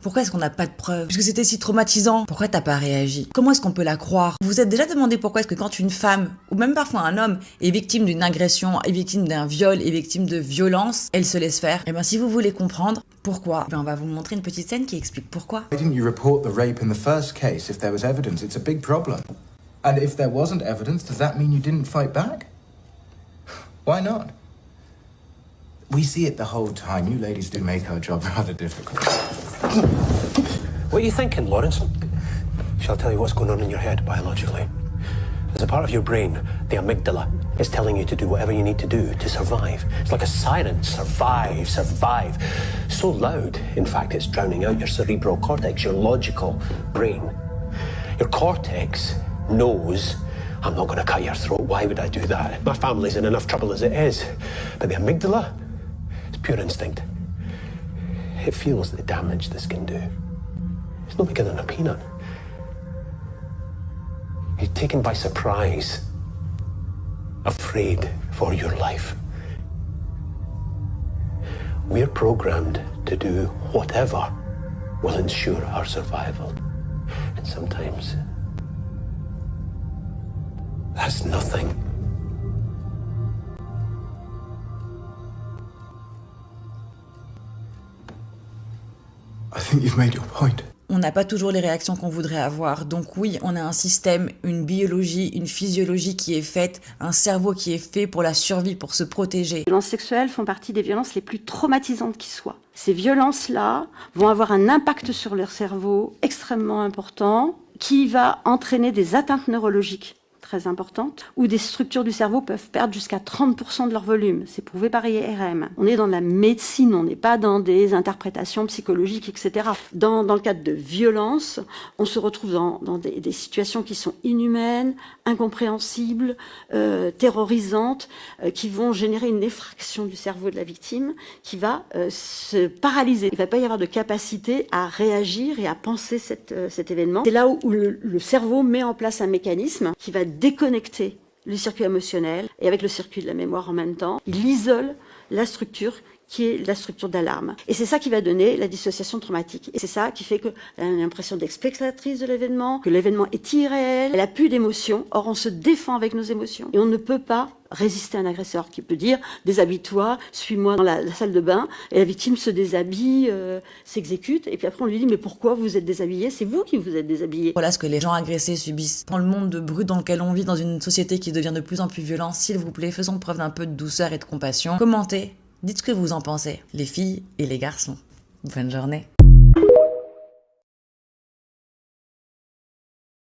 Pourquoi est-ce qu'on n'a pas de preuves? Puisque c'était si traumatisant, pourquoi t'as pas réagi? Comment est-ce qu'on peut la croire? Vous vous êtes déjà demandé pourquoi est-ce que quand une femme, ou même parfois un homme, est victime d'une agression, est victime d'un viol, est victime de violence, elle se laisse faire? Eh bien, si vous voulez comprendre pourquoi, on va vous montrer une petite scène qui explique pourquoi. Why didn't you report the rape in the first case if there was evidence? It's a big problem. And if there wasn't evidence, does that mean you didn't fight back? Why not? We see it the whole time. You ladies do make our job rather difficult. What are you thinking, Lawrence? Shall I tell you what's going on in your head biologically? There's a part of your brain, the amygdala, is telling you to do whatever you need to do to survive. It's like a siren. Survive, survive. So loud, in fact, it's drowning out your cerebral cortex, your logical brain. Your cortex knows, I'm not going to cut your throat. Why would I do that? My family's in enough trouble as it is. But the amygdala, it's pure instinct. It feels the damage this can do. It's no bigger than a peanut. You're taken by surprise, afraid for your life. We're programmed to do whatever will ensure our survival. And sometimes that's nothing. I think you've made your point. On n'a pas toujours les réactions qu'on voudrait avoir. Donc oui, on a un système, une biologie, une physiologie qui est faite, un cerveau qui est fait pour la survie, pour se protéger. Les violences sexuelles font partie des violences les plus traumatisantes qui soient. Ces violences-là vont avoir un impact sur leur cerveau extrêmement important, qui va entraîner des atteintes neurologiques très importantes, où des structures du cerveau peuvent perdre jusqu'à 30% de leur volume. C'est prouvé par IRM. On est dans la médecine, on n'est pas dans des interprétations psychologiques, etc. Dans le cadre de violence, on se retrouve dans des situations qui sont inhumaines, incompréhensibles, terrorisantes, qui vont générer une effraction du cerveau de la victime, qui va se paralyser. Il ne va pas y avoir de capacité à réagir et à penser cet événement. C'est là où le cerveau met en place un mécanisme qui va déconnecter le circuit émotionnel et avec le circuit de la mémoire en même temps. Il isole la structure qui est la structure d'alarme. Et c'est ça qui va donner la dissociation traumatique. Et c'est ça qui fait qu'elle a l'impression d'être spectatrice de l'événement, que l'événement est irréel, elle n'a plus d'émotions. Or, on se défend avec nos émotions. Et on ne peut pas résister à un agresseur qui peut dire « déshabille-toi, suis-moi dans la salle de bain ». Et la victime se déshabille, s'exécute. Et puis après, on lui dit « mais pourquoi vous êtes déshabillé? C'est vous qui vous êtes déshabillé ». Voilà ce que les gens agressés subissent. Dans le monde de brut dans lequel on vit, dans une société qui devient de plus en plus violente, s'il vous plaît, faisons preuve d'un peu de douceur et de compassion. Commentez. Dites ce que vous en pensez, les filles et les garçons. Bonne journée.